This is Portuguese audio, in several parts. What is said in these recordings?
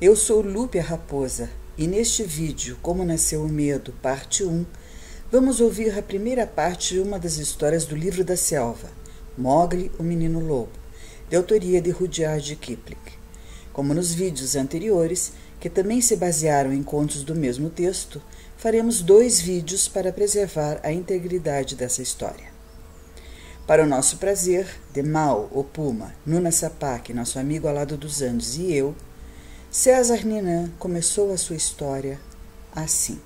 Eu sou Lupe a Raposa e neste vídeo, Como Nasceu o Medo, parte 1, vamos ouvir a primeira parte de uma das histórias do Livro da Selva, Mowgli, o Menino Lobo, de autoria de Rudyard Kipling. Como nos vídeos anteriores, que também se basearam em contos do mesmo texto, faremos 2 vídeos para preservar a integridade dessa história. Para o nosso prazer, Demal, o Puma, Nuna Sapak, nosso amigo ao lado dos Andes, e eu, César Ninan começou a sua história assim.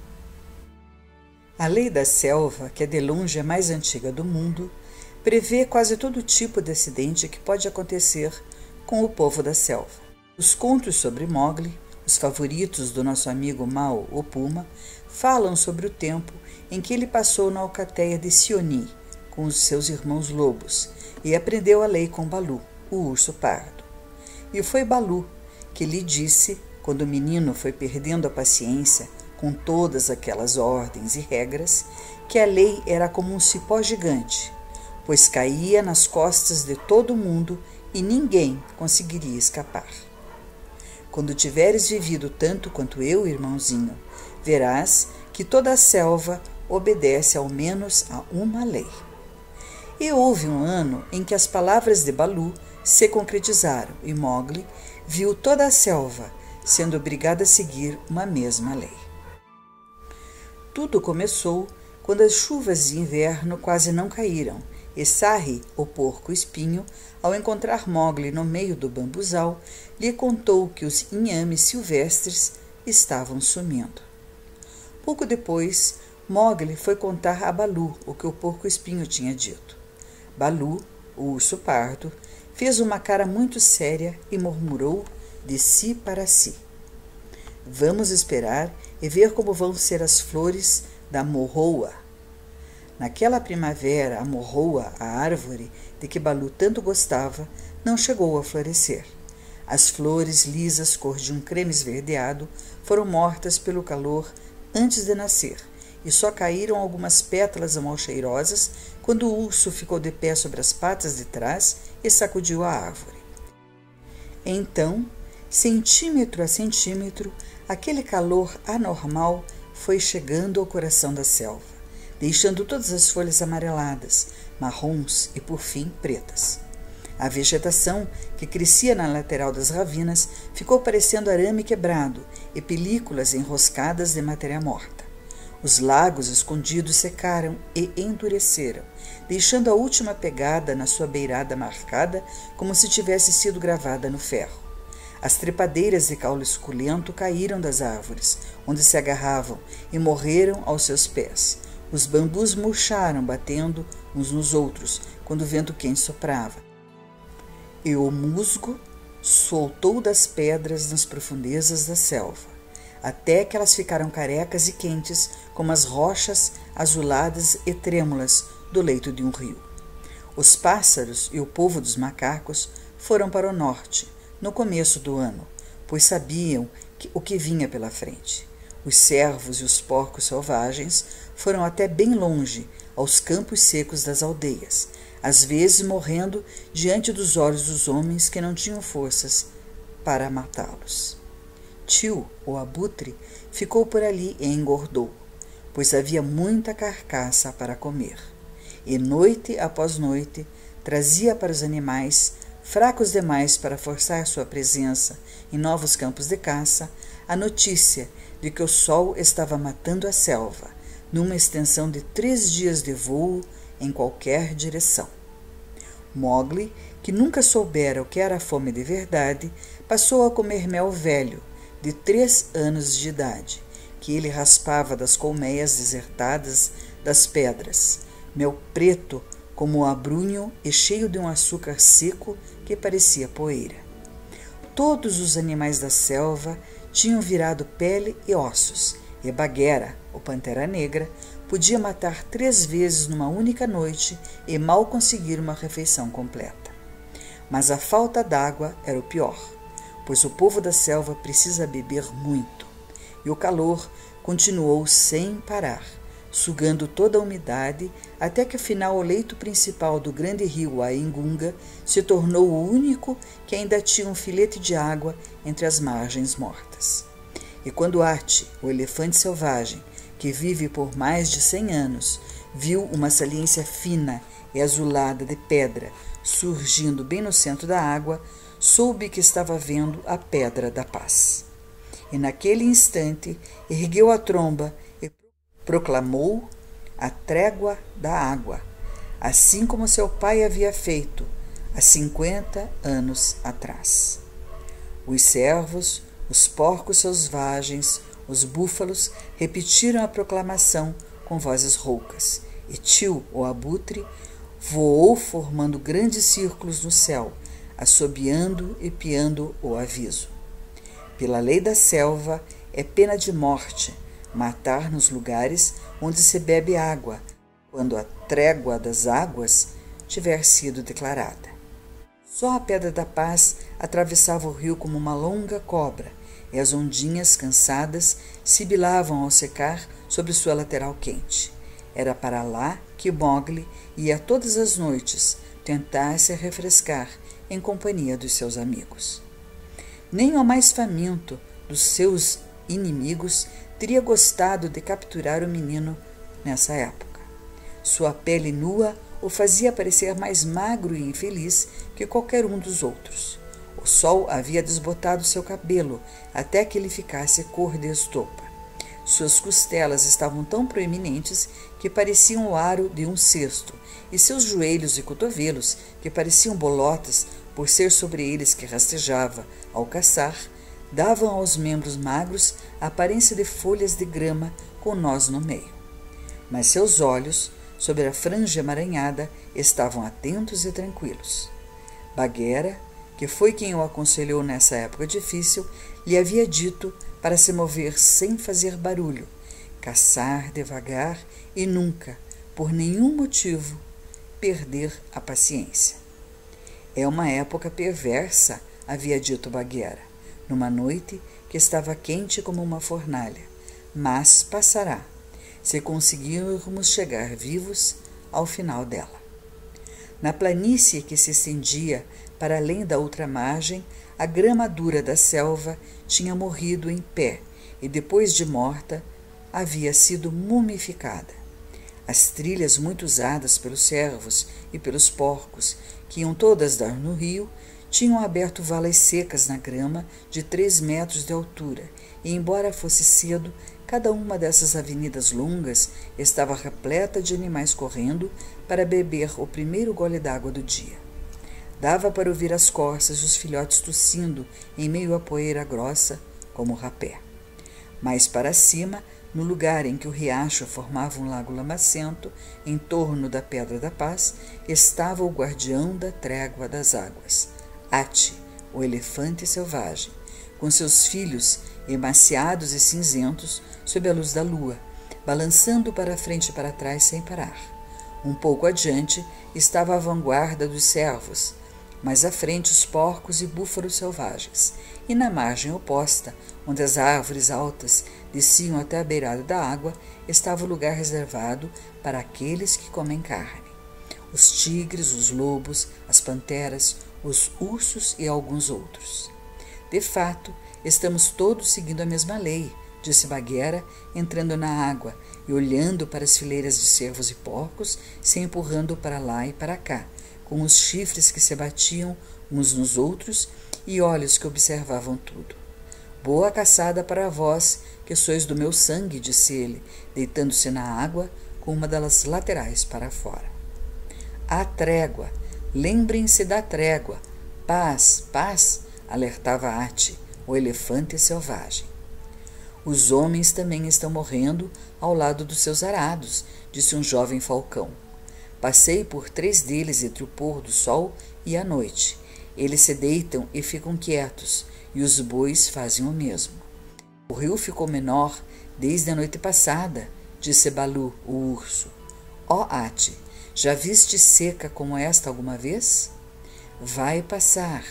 A lei da selva, que é de longe a mais antiga do mundo, prevê quase todo tipo de acidente que pode acontecer com o povo da selva. Os contos sobre Mowgli, os favoritos do nosso amigo Mal, o Puma, falam sobre o tempo em que ele passou na alcateia de Sioni com os seus irmãos lobos e aprendeu a lei com Balu, o urso pardo. E foi Balu que lhe disse, quando o menino foi perdendo a paciência com todas aquelas ordens e regras, que a lei era como um cipó gigante, pois caía nas costas de todo mundo e ninguém conseguiria escapar. Quando tiveres vivido tanto quanto eu, irmãozinho, verás que toda a selva obedece ao menos a uma lei. E houve um ano em que as palavras de Balu se concretizaram e Mowgli viu toda a selva sendo obrigada a seguir uma mesma lei. Tudo começou quando as chuvas de inverno quase não caíram e Sarri, o porco-espinho, ao encontrar Mowgli no meio do bambuzal, lhe contou que os inhames silvestres estavam sumindo. Pouco depois, Mowgli foi contar a Balu o que o porco-espinho tinha dito. Balu, o urso pardo, fez uma cara muito séria e murmurou de si para si: "Vamos esperar e ver como vão ser as flores da morroa." Naquela primavera, a morroa, a árvore de que Balu tanto gostava, não chegou a florescer. As flores lisas, cor de um creme esverdeado, foram mortas pelo calor antes de nascer, e só caíram algumas pétalas mal-cheirosas quando o urso ficou de pé sobre as patas de trás e sacudiu a árvore. Então, centímetro a centímetro, aquele calor anormal foi chegando ao coração da selva, deixando todas as folhas amareladas, marrons e, por fim, pretas. A vegetação, que crescia na lateral das ravinas, ficou parecendo arame quebrado e películas enroscadas de matéria morta. Os lagos escondidos secaram e endureceram, deixando a última pegada na sua beirada marcada como se tivesse sido gravada no ferro. As trepadeiras de caule suculento caíram das árvores, onde se agarravam, e morreram aos seus pés. Os bambus murcharam, batendo uns nos outros, quando o vento quente soprava. E o musgo soltou das pedras nas profundezas da selva, até que elas ficaram carecas e quentes como as rochas azuladas e trêmulas do leito de um rio. Os pássaros e o povo dos macacos foram para o norte, no começo do ano, pois sabiam o que vinha pela frente. Os cervos e os porcos selvagens foram até bem longe, aos campos secos das aldeias, às vezes morrendo diante dos olhos dos homens que não tinham forças para matá-los. Tio, o abutre, ficou por ali e engordou, pois havia muita carcaça para comer. E noite após noite trazia para os animais, fracos demais para forçar sua presença em novos campos de caça, a notícia de que o sol estava matando a selva, numa extensão de 3 dias de voo em qualquer direção. Mowgli, que nunca soubera o que era fome de verdade, passou a comer mel velho, de 3 anos de idade, que ele raspava das colmeias desertadas das pedras, mel preto como o abrunho e cheio de um açúcar seco que parecia poeira. Todos os animais da selva tinham virado pele e ossos, e Bagheera, o Pantera Negra, podia matar 3 vezes numa única noite e mal conseguir uma refeição completa. Mas a falta d'água era o pior, pois o povo da selva precisa beber muito, e o calor continuou sem parar, sugando toda a umidade, até que afinal o leito principal do grande rio Aingunga se tornou o único que ainda tinha um filete de água entre as margens mortas. E quando Ati, o elefante selvagem, que vive por mais de 100 anos, viu uma saliência fina e azulada de pedra surgindo bem no centro da água, soube que estava vendo a Pedra da Paz. E naquele instante ergueu a tromba e proclamou a trégua da água, assim como seu pai havia feito há 50 anos atrás. Os cervos, os porcos selvagens, os búfalos repetiram a proclamação com vozes roucas, e Tio, o abutre, voou formando grandes círculos no céu, assobiando e piando o aviso. Pela lei da selva, é pena de morte matar nos lugares onde se bebe água, quando a trégua das águas tiver sido declarada. Só a Pedra da Paz atravessava o rio como uma longa cobra, e as ondinhas cansadas sibilavam ao secar sobre sua lateral quente. Era para lá que Mowgli ia todas as noites tentar se refrescar em companhia dos seus amigos. Nem o mais faminto dos seus inimigos teria gostado de capturar o menino nessa época. Sua pele nua o fazia parecer mais magro e infeliz que qualquer um dos outros. O sol havia desbotado seu cabelo até que ele ficasse cor de estopa. Suas costelas estavam tão proeminentes que pareciam o aro de um cesto, e seus joelhos e cotovelos, que pareciam bolotas por ser sobre eles que rastejava ao caçar, davam aos membros magros a aparência de folhas de grama com nós no meio. Mas seus olhos, sobre a franja emaranhada, estavam atentos e tranquilos. Bagheera, que foi quem o aconselhou nessa época difícil, lhe havia dito para se mover sem fazer barulho, caçar devagar e nunca, por nenhum motivo, perder a paciência. É uma época perversa, havia dito Bagheera, numa noite que estava quente como uma fornalha, mas passará, se conseguirmos chegar vivos ao final dela. Na planície que se estendia para além da outra margem, a grama dura da selva tinha morrido em pé e, depois de morta, havia sido mumificada. As trilhas muito usadas pelos cervos e pelos porcos, que iam todas dar no rio, tinham aberto valas secas na grama de 3 metros de altura, e, embora fosse cedo, cada uma dessas avenidas longas estava repleta de animais correndo para beber o primeiro gole d'água do dia. Dava para ouvir as corças e os filhotes tossindo em meio à poeira grossa, como rapé. Mais para cima, no lugar em que o riacho formava um lago lamacento, em torno da Pedra da Paz, estava o guardião da trégua das águas, Ati, o elefante selvagem, com seus filhos emaciados e cinzentos sob a luz da lua, balançando para frente e para trás sem parar. Um pouco adiante estava a vanguarda dos cervos, mais à frente os porcos e búfalos selvagens, e na margem oposta, onde as árvores altas desciam até a beirada da água, estava o lugar reservado para aqueles que comem carne. Os tigres, os lobos, as panteras, os ursos e alguns outros. De fato, estamos todos seguindo a mesma lei, disse Bagheera, entrando na água e olhando para as fileiras de cervos e porcos, se empurrando para lá e para cá, com os chifres que se batiam uns nos outros e olhos que observavam tudo. Boa caçada para vós, que sois do meu sangue, disse ele, deitando-se na água com uma das laterais para fora. A trégua, lembrem-se da trégua. Paz, paz, alertava Ati, o elefante selvagem. Os homens também estão morrendo ao lado dos seus arados, disse um jovem falcão. Passei por 3 deles entre o pôr do sol e a noite. Eles se deitam e ficam quietos, e os bois fazem o mesmo. O rio ficou menor desde a noite passada, disse Baloo, o urso. Ó Ati, já viste seca como esta alguma vez? Vai passar,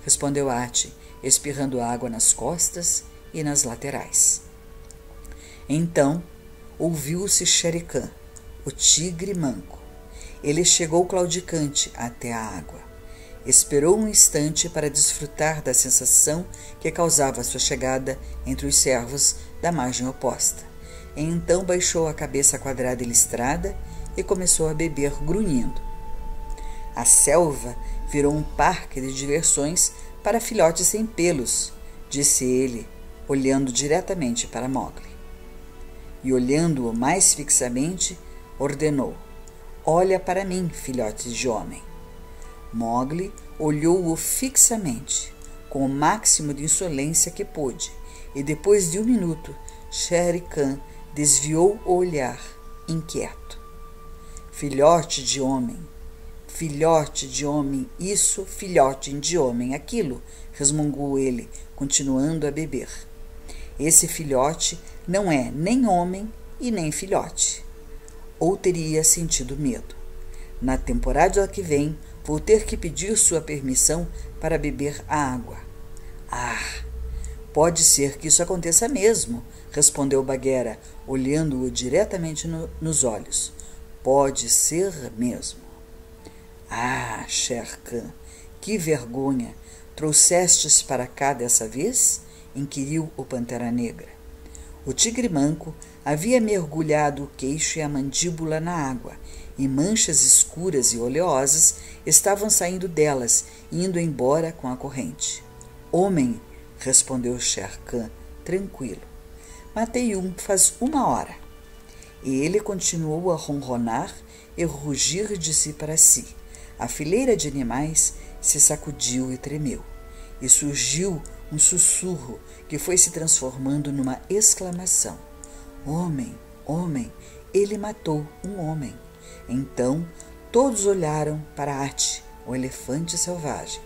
respondeu Ati, espirrando água nas costas e nas laterais. Então, ouviu-se Shere Khan, o tigre manco. Ele chegou claudicante até a água. Esperou um instante para desfrutar da sensação que causava sua chegada entre os servos da margem oposta. E então baixou a cabeça quadrada e listrada e começou a beber grunhindo. A selva virou um parque de diversões para filhotes sem pelos, disse ele, olhando diretamente para Mowgli. E olhando-o mais fixamente, ordenou: olha para mim, filhote de homem. Mowgli olhou-o fixamente, com o máximo de insolência que pôde, e depois de um minuto, Shere Khan desviou o olhar, inquieto. Filhote de homem, isso, filhote de homem, aquilo, resmungou ele, continuando a beber. Esse filhote não é nem homem e nem filhote. Ou teria sentido medo. Na temporada que vem, vou ter que pedir sua permissão para beber a água. Ah, pode ser que isso aconteça mesmo, respondeu Bagheera, olhando-o diretamente nos olhos. Pode ser mesmo. Ah, Shere Khan, que vergonha! Trouxestes para cá dessa vez? Inquiriu o Pantera Negra. O tigre manco havia mergulhado o queixo e a mandíbula na água, e manchas escuras e oleosas estavam saindo delas, indo embora com a corrente. Homem, respondeu Shere Khan, tranquilo. Matei um faz 1 hora. E ele continuou a ronronar e rugir de si para si. A fileira de animais se sacudiu e tremeu, e surgiu um sussurro que foi se transformando numa exclamação. Homem, homem, ele matou um homem. Então todos olharam para Ati, o elefante selvagem,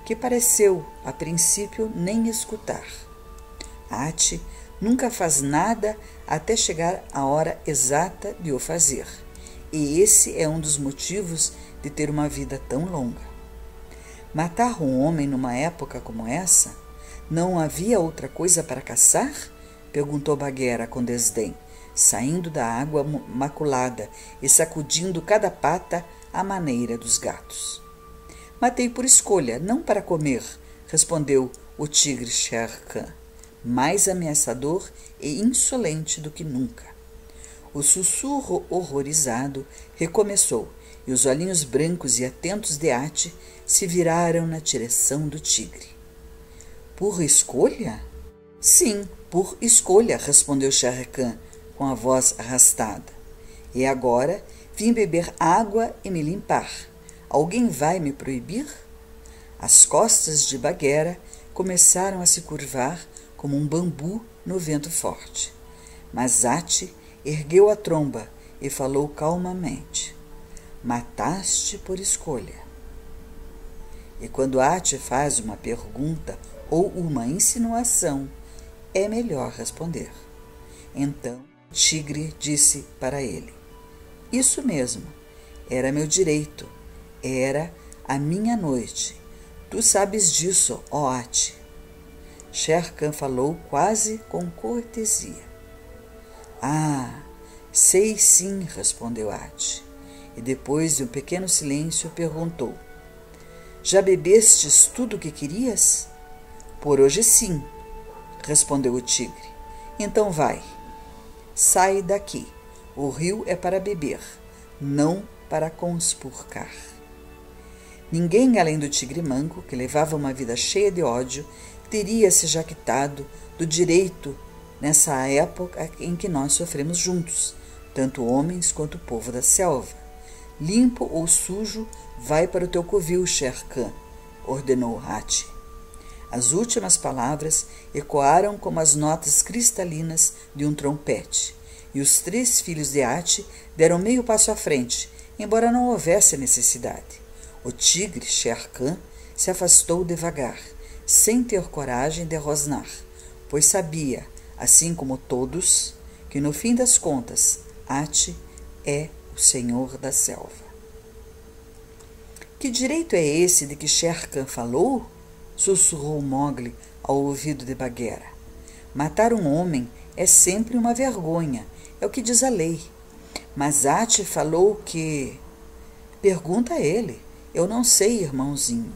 que pareceu, a princípio, nem escutar. Ati nunca faz nada até chegar a hora exata de o fazer, e esse é um dos motivos de ter uma vida tão longa. Matar um homem numa época como essa? Não havia outra coisa para caçar? Perguntou Bagheera com desdém, saindo da água maculada e sacudindo cada pata à maneira dos gatos. Matei por escolha, não para comer, respondeu o tigre Shere Khan, mais ameaçador e insolente do que nunca. O sussurro horrorizado recomeçou, e os olhinhos brancos e atentos de Ati se viraram na direção do tigre. Por escolha? Sim, por escolha, respondeu Shere Khan com a voz arrastada. E agora vim beber água e me limpar. Alguém vai me proibir? As costas de Bagheera começaram a se curvar como um bambu no vento forte. Mas Ati ergueu a tromba e falou calmamente. Mataste por escolha. E quando Ati faz uma pergunta ou uma insinuação, é melhor responder. Então o tigre disse para ele: isso mesmo, era meu direito, era a minha noite. Tu sabes disso, ó Ati. Shere Khan falou quase com cortesia. Ah, sei sim, respondeu Ati. E depois de um pequeno silêncio perguntou: já bebestes tudo o que querias? Por hoje sim, respondeu o tigre. Então vai, sai daqui. O rio é para beber, não para conspurcar. Ninguém além do tigre manco, que levava uma vida cheia de ódio, teria se jactado do direito nessa época em que nós sofremos juntos, tanto homens quanto o povo da selva. Limpo ou sujo, vai para o teu covil, Shere Khan, ordenou Ati. As últimas palavras ecoaram como as notas cristalinas de um trompete, e os 3 filhos de Ati deram meio passo à frente, embora não houvesse necessidade. O tigre Shere Khan se afastou devagar, sem ter coragem de rosnar, pois sabia, assim como todos, que no fim das contas, Ati é o senhor da selva. Que direito é esse de que Shere Khan falou? Sussurrou Mowgli ao ouvido de Bagheera. Matar um homem É sempre uma vergonha, é o que diz a lei. Mas Ati falou que... Pergunta a ele. Eu não sei, irmãozinho.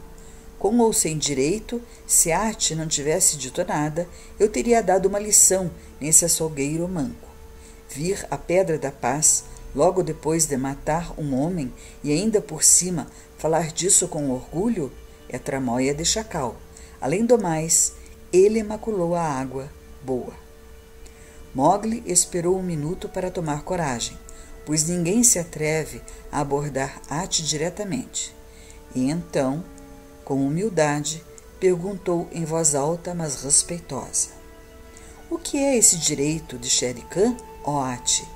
Com ou sem direito, se Ati não tivesse dito nada, eu teria dado uma lição nesse açougueiro manco. Vir a Pedra da Paz, logo depois de matar um homem, e ainda por cima falar disso com orgulho, é tramóia de chacal. Além do mais, ele maculou a água boa. Mowgli esperou um minuto para tomar coragem, pois ninguém se atreve a abordar Ati diretamente. E então, com humildade, perguntou em voz alta, mas respeitosa: O que é esse direito de Shere Khan, ó Ati?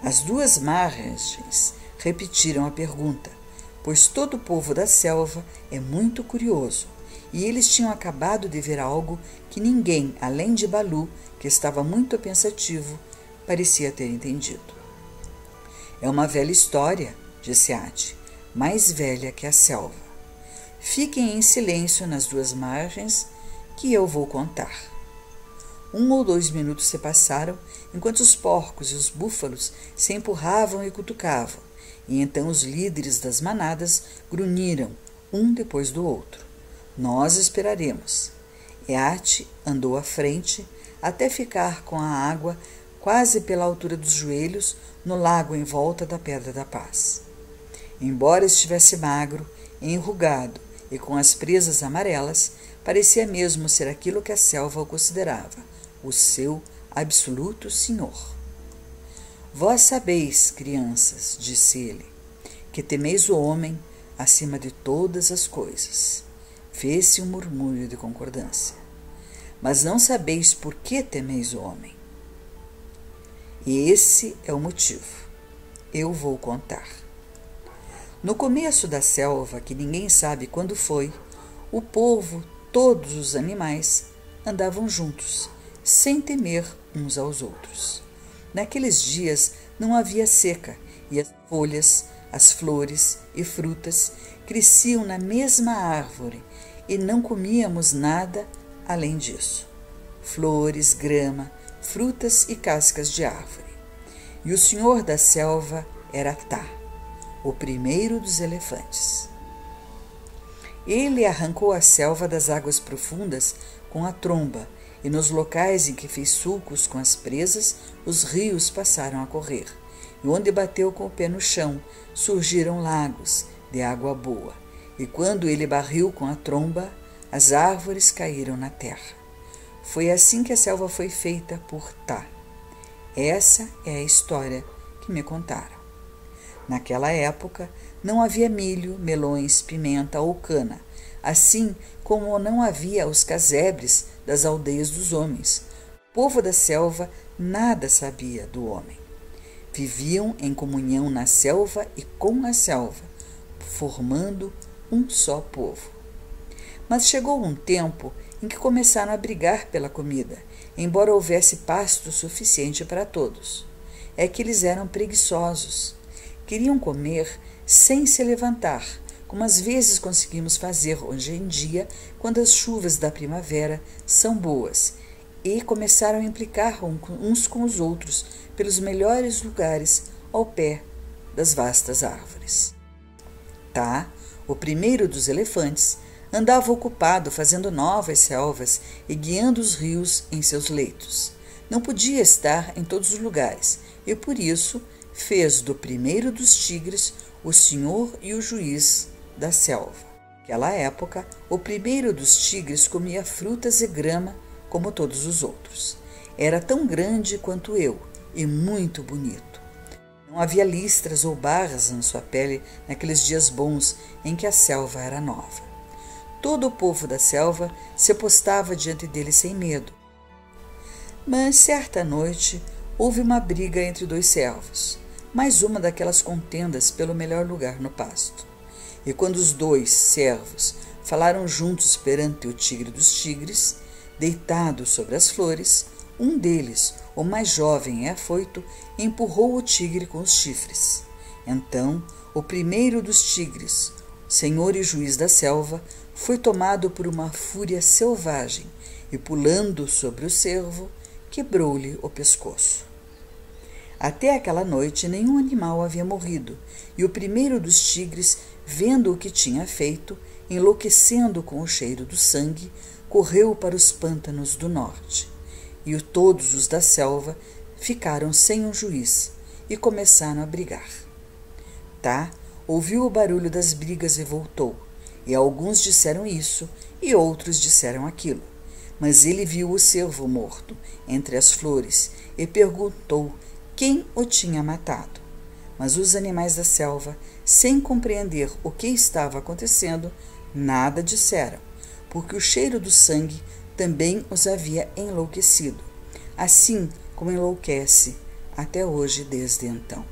As duas margens repetiram a pergunta, pois todo o povo da selva é muito curioso, e eles tinham acabado de ver algo que ninguém, além de Baloo, que estava muito pensativo, parecia ter entendido. É uma velha história, disse Ati, mais velha que a selva. Fiquem em silêncio nas duas margens, que eu vou contar. 1 ou 2 minutos se passaram, enquanto os porcos e os búfalos se empurravam e cutucavam, e então os líderes das manadas grunhiram, um depois do outro. Nós esperaremos. Ati andou à frente, até ficar com a água quase pela altura dos joelhos no lago em volta da Pedra da Paz. Embora estivesse magro, enrugado e com as presas amarelas, parecia mesmo ser aquilo que a selva o considerava, o seu absoluto senhor. Vós sabeis, crianças, disse ele, que temeis o homem acima de todas as coisas. Fez-se um murmúrio de concordância. Mas não sabeis por que temeis o homem. E esse é o motivo. Eu vou contar. No começo da selva, que ninguém sabe quando foi, o povo, todos os animais, andavam juntos, sem temer uns aos outros. Naqueles dias não havia seca, e as folhas, as flores e frutas cresciam na mesma árvore, e não comíamos nada além disso. Flores, grama, frutas e cascas de árvore. E o senhor da selva era Tá, o primeiro dos elefantes. Ele arrancou a selva das águas profundas com a tromba, e nos locais em que fez sulcos com as presas, os rios passaram a correr, e onde bateu com o pé no chão, surgiram lagos de água boa, e quando ele barriu com a tromba, as árvores caíram na terra. Foi assim que a selva foi feita por Tá. Essa é a história que me contaram. Naquela época, não havia milho, melões, pimenta ou cana, assim como não havia os casebres das aldeias dos homens. O povo da selva nada sabia do homem. Viviam em comunhão na selva e com a selva, formando um só povo. Mas chegou um tempo em que começaram a brigar pela comida, embora houvesse pasto suficiente para todos. É que eles eram preguiçosos. Queriam comer sem se levantar, como às vezes conseguimos fazer hoje em dia quando as chuvas da primavera são boas, e começaram a implicar uns com os outros pelos melhores lugares ao pé das vastas árvores. Tá, o primeiro dos elefantes, andava ocupado fazendo novas selvas e guiando os rios em seus leitos. Não podia estar em todos os lugares, e por isso fez do primeiro dos tigres o senhor e o juiz da selva. Naquela época, o primeiro dos tigres comia frutas e grama como todos os outros. Era tão grande quanto eu e muito bonito. Não havia listras ou barras na sua pele naqueles dias bons em que a selva era nova. Todo o povo da selva se postava diante dele sem medo. Mas, certa noite, houve uma briga entre 2 servos, mais uma daquelas contendas pelo melhor lugar no pasto. E quando os 2 servos falaram juntos perante o tigre dos tigres, deitado sobre as flores, um deles, o mais jovem e afoito, empurrou o tigre com os chifres. Então, o primeiro dos tigres, senhor e juiz da selva, foi tomado por uma fúria selvagem e, pulando sobre o cervo, quebrou-lhe o pescoço. Até aquela noite nenhum animal havia morrido, e o primeiro dos tigres, vendo o que tinha feito, enlouquecendo com o cheiro do sangue, correu para os pântanos do norte. E todos os da selva ficaram sem um juiz e começaram a brigar. Tá ouviu o barulho das brigas e voltou, e alguns disseram isso e outros disseram aquilo. Mas ele viu o cervo morto entre as flores e perguntou quem o tinha matado. Mas os animais da selva, sem compreender o que estava acontecendo, nada disseram, porque o cheiro do sangue também os havia enlouquecido, assim como enlouquece até hoje desde então.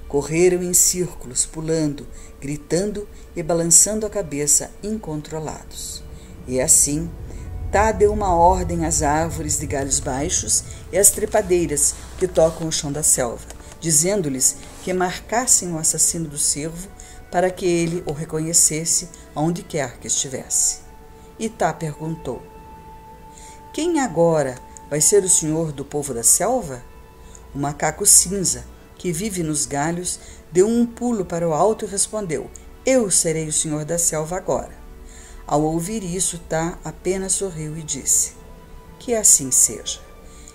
Correram em círculos, pulando, gritando e balançando a cabeça incontrolados. E assim, Tá deu uma ordem às árvores de galhos baixos e às trepadeiras que tocam o chão da selva, dizendo-lhes que marcassem o assassino do cervo para que ele o reconhecesse aonde quer que estivesse. E Tá perguntou: quem agora vai ser o senhor do povo da selva? O macaco cinza, que vive nos galhos, deu um pulo para o alto e respondeu: eu serei o senhor da selva agora. Ao ouvir isso, Tá apenas sorriu e disse: que assim seja.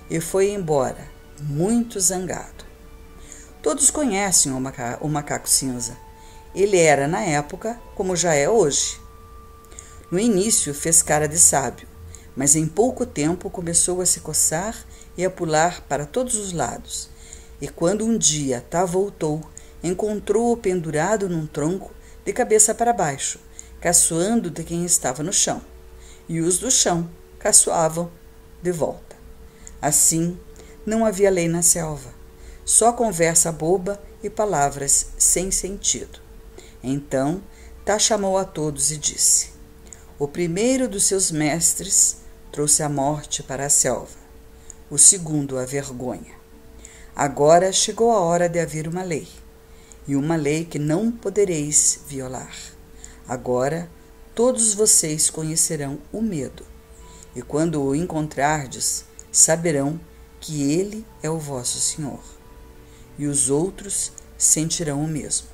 E foi embora, muito zangado. Todos conhecem o macaco cinza. Ele era, na época, como já é hoje. No início fez cara de sábio, mas em pouco tempo começou a se coçar e a pular para todos os lados. E quando um dia Tá voltou, encontrou-o pendurado num tronco, de cabeça para baixo, caçoando de quem estava no chão, e os do chão caçoavam de volta. Assim, não havia lei na selva, só conversa boba e palavras sem sentido. Então, Tá chamou a todos e disse: o primeiro dos seus mestres trouxe a morte para a selva, o segundo a vergonha. Agora chegou a hora de haver uma lei, e uma lei que não podereis violar. Agora todos vocês conhecerão o medo, e quando o encontrardes, saberão que ele é o vosso Senhor, e os outros sentirão o mesmo.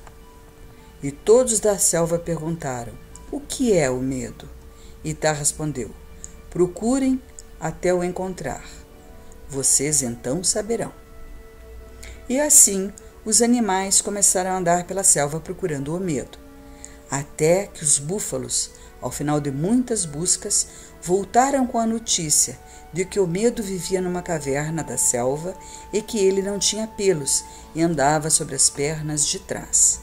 E todos da selva perguntaram: o que é o medo? E Tá respondeu: procurem até o encontrar, vocês então saberão. E assim os animais começaram a andar pela selva procurando o medo, até que os búfalos, ao final de muitas buscas, voltaram com a notícia de que o medo vivia numa caverna da selva e que ele não tinha pelos e andava sobre as pernas de trás.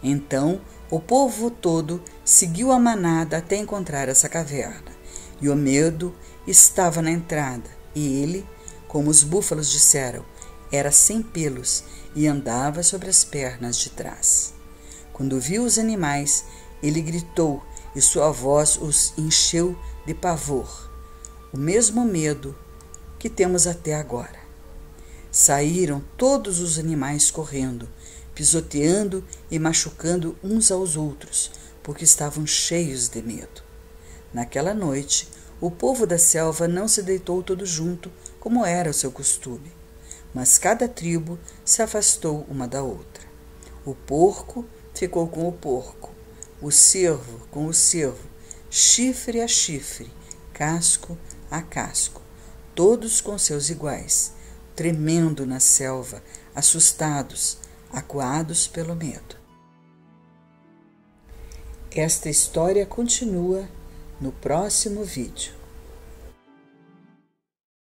Então o povo todo seguiu a manada até encontrar essa caverna, e o medo estava na entrada, e ele, como os búfalos disseram, era sem pelos e andava sobre as pernas de trás. Quando viu os animais, ele gritou e sua voz os encheu de pavor, o mesmo medo que temos até agora. Saíram todos os animais correndo, pisoteando e machucando uns aos outros, porque estavam cheios de medo. Naquela noite, o povo da selva não se deitou todo junto, como era o seu costume, mas cada tribo se afastou uma da outra. O porco ficou com o porco, o cervo com o cervo, chifre a chifre, casco a casco, todos com seus iguais, tremendo na selva, assustados, acuados pelo medo. Esta história continua no próximo vídeo.